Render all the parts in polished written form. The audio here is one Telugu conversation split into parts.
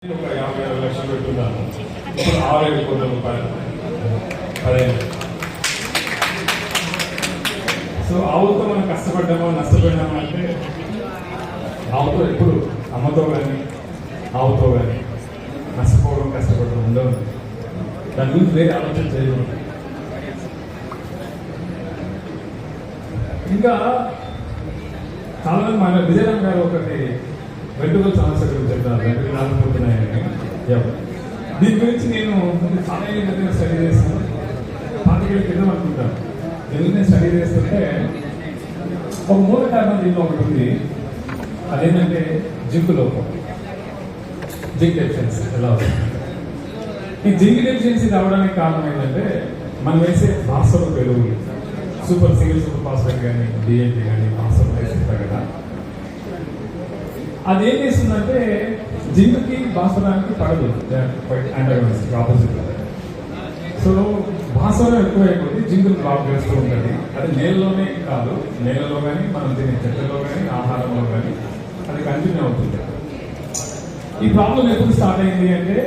ఒక 50 లక్షలు పెట్టున్నాను. ఇప్పుడు 6-7 కోట్ల రూపాయలు 15. సో ఆవుతో మనం కష్టపడ్డామో నష్టపోయినామో అంటే ఆవుతో ఎప్పుడు అమ్మతో కానీ ఆవుతో కానీ నష్టపోవడం కష్టపడడం ఉండవు. దాని గురించి వేరే ఆలోచన చేయకూడదు. ఇంకా చాలా మంది మన విజయరామ్ గారు ఒకటి వెంట్రుకల సమస్య గురించి చెప్తాను. వెంట్రుకలు రాకపోతున్నాయని. దీని గురించి నేను చాలా ఏళ్ళ స్టడీ చేస్తాను. 5 ఏళ్ళ క్రితం అనుకుంటాను. ఎందుకు నేను స్టడీ చేస్తుంటే ఒక మూల కారణం దీంట్లో ఒకటి ఉంది. అదేంటంటే జింక్ లోపం, జింక్ డెఫిషియన్సీ ఎలా అవుతుంది. ఈ జింక్ డెఫిషియన్సీ రావడానికి కారణం ఏంటంటే మనం వేసే భాస్వరం ఎరువులు, సింగిల్ సూపర్ ఫాస్ఫేట్ కానీ డిఏపి కానీ భాస్వరం వేస్తుంటారు కదా. అది ఏం చేస్తుందంటే జింక్కి భాస్వరానికి పడదు, ఆపోజిట్. సో భాస్వరం ఎక్కువైపోతే జింక్ బ్లాక్ చేస్తూ ఉంటుంది. అది నేలలోనే కాదు, నేలలో కానీ మనం తినే చెట్లలో కానీ ఆహారంలో కానీ అది కంటిన్యూ అవుతుంది. ఈ ప్రాబ్లం ఎప్పుడు స్టార్ట్ అయింది అంటే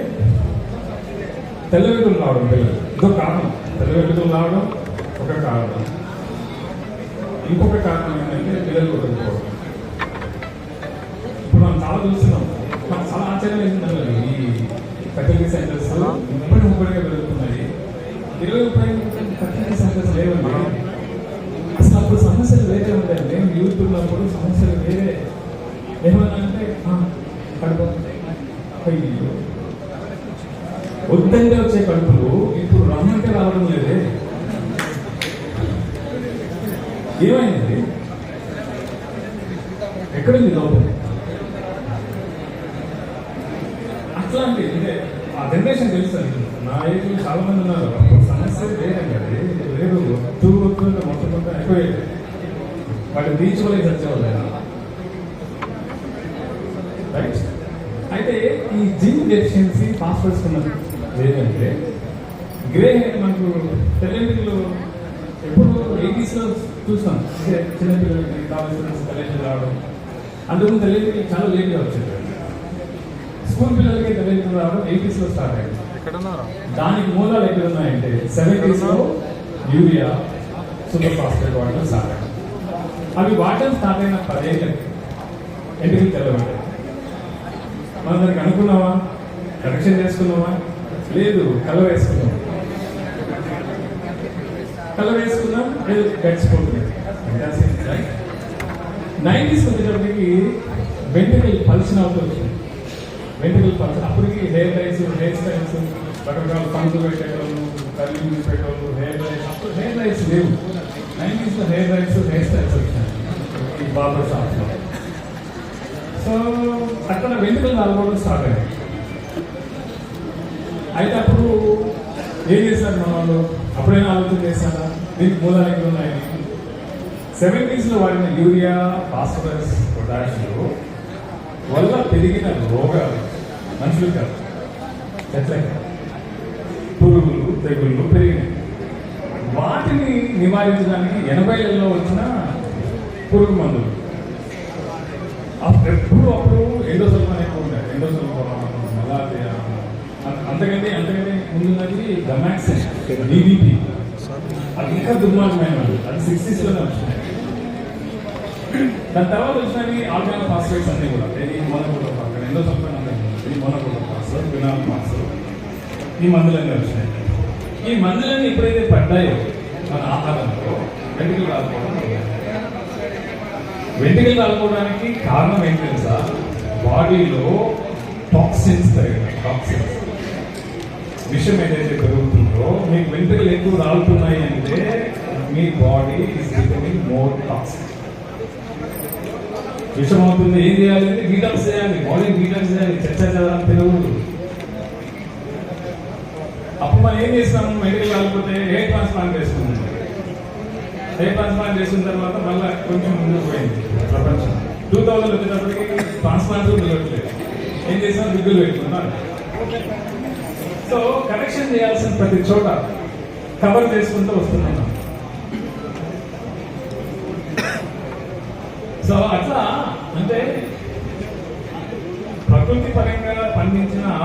తెల్ల వెంట్రుకలు రావడం పిల్లలు ఇదో కారణం. తెల్ల వెంట్రుకలు రావడం ఒక కారణం. ఇంకొక కారణం ఏంటంటే పిల్లలు కొట్టుకోవడం. ఇప్పుడు మనం చాలా చూస్తున్నాం. మనకు చాలా ఆశ్చర్యం ఏంటంటే ఈ ఫెర్టిలిటీ సెంటర్స్ ముప్పటిగా పెరుగుతున్నాయి. 20-30 ఫెర్టిలిటీ సెంటర్స్ లేవండి. అసలు అప్పుడు సమస్యలు వేరే ఉంటాయి. మేము యూత్ ఉన్నప్పుడు సమస్యలు వేరే. ఏమన్నా అంటే కడుపు అయ్యో వద్దంగా వచ్చే కడుపులు ఇప్పుడు రమ్మంటే రావడం లేదే. ఏమైంది? ఎక్కడుంది లోపం? అట్లాంటి అంటే ఆ జనరేషన్ తెలుస్తుంది. నా ఏజ్ చాలా మంది ఉన్నారు. సమస్య లేదండి, లేదు తూగుతుంటే మొత్తం అయిపోయేది. వాటిని తీర్చుకోలేదు చచ్చేవాళ్ళు. రైట్. అయితే ఈ జింక్ డెఫిషియన్సీ ఫాస్ఫరస్ ఉన్నది లేదంటే గ్రే మనకు తెల్లెంటికలు ఎప్పుడు 80s లో చూస్తాం. చిన్నపిల్లలకి కావాల్సిన తెల్లెంటికలు రావడం. అందుకు తెల్లెంటికలు చాలా లేట్గా వచ్చేది. స్కూల్ పిల్లలకి తెల్లెంటికలు రావడం 80s లో స్టార్ట్ అయింది. దానికి మూలాలు ఎక్కడ ఉన్నాయంటే 70s లో యూరియా సూపర్ ఫాస్ఫేట్ వాడడం స్టార్ట్ అయింది. అవి వాడడం స్టార్ట్ అయిన 10 ఏళ్ళకి ఎంటికలు తెల్లబడ్డాయి. మనం దానికి అనుకున్నావా? కరెక్షన్ చేసుకున్నావా? లేదు, కలర్ వేసుకున్నాం. కలర్ వేసుకున్నాం, లేదు గడిచిపోతుంది. 90s వచ్చేటప్పటికి వెంట్రుకలు పల్చిన అవుతుంది. వెంట్రుకలు పల్చిన అప్పటికి హెయిర్ లైన్స్, హెయిర్ స్టైల్స్, రకరకాల పండ్లు పెట్టేవాళ్ళు, కళ్ళు పెట్టేవాళ్ళు, హెయిర్ లైన్స్. అప్పుడు హెయిర్ లైన్స్ లేవు. 90s లో హెయిర్ లైన్స్, హెయిర్ స్టైల్స్ వచ్చినాయి ఈ బార్బర్ షాప్స్ లో. సో అక్కడ వెంట్రుకలు రాలిపోవడం స్టార్ట్ అయ్యాయి. అయితే అప్పుడు ఏం చేశారు మన వాళ్ళు? అప్పుడైనా ఆలోచన చేశారా దీనికి మూలాలు ఎక్కడ ఉన్నాయని? 70s లో వాడిన యూరియా, ఫాస్ఫరస్, పొటాషియం వల్ల పెరిగిన రోగాలు మనుషులు కాదు, చెట్లకి పురుగులు, తెగుళ్ళు పెరిగినాయి. వాటిని నివారించడానికి 80లలో వచ్చిన పురుగు మందులు. ఎప్పుడు అప్పుడు ఎండోసల్ఫాన్ ఎక్కువ ఉంటాయి. ఎండోసల్ఫాన్, మలారియా, అంతకంటే ముందున్నది గమాక్సిన్, డిడిటి. అది ఇంకా దుర్మార్గమైన అది 60s లోనే వచ్చినాయి. దాని తర్వాత వచ్చినవి ఆర్గానిక్ ఫాస్ఫేట్స్ అన్ని కూడా మోనోక్లోరోఫాస్, ఎండోసల్ఫాన్ అంటే మోనోక్లోరోఫాస్, ఫినాల్ఫాస్, ఈ మందులన్నీ వచ్చినాయి. ఈ మందులన్నీ ఎప్పుడైతే పడ్డాయో మన ఆహారంలో వెంట్రుకలు రాలిపోవడం. వెంట్రుకలు రాలిపోవడానికి కారణం ఏంటి తెలుసా? బాడీలో టాక్సిన్స్ పెరిగాయి. టాక్సిన్స్, విషం ఏదైతే పెరుగుతుందో, మీకు వెంట్రుకలు ఎక్కువ రాలుతున్నాయి అంటే మీ body is becoming more toxic. విషం అవుతుంది. ఏం చేయాలంటే డీటాక్స్ చేయాలి, బాడీ డీటాక్స్ చేయాలి. చచ్చాలని తినకూడదు. అప్పుడు మనం ఏం చేస్తాము? వెంట్రుకలు రాలిపోతే హెయిర్ ట్రాన్స్ప్లాంట్ చేసుకున్నాం. హెయిర్ ట్రాన్స్ప్లాంట్ చేసిన తర్వాత మళ్ళీ కొంచెం ముందుకు పోయింది ప్రపంచం. 2000 వచ్చేటప్పటికి ట్రాన్స్ప్లాంట్ నిలవట్లేదు. ఏం చేసాం? విగ్గులు పెట్టుకున్నాం. సో కరెక్షన్ చేయాల్సిన ప్రతి చోట కవర్ చేసుకుంటూ వస్తున్నాం. సో అట్లా అంటే ప్రకృతి ప్రకృతి పరంగా పండించిన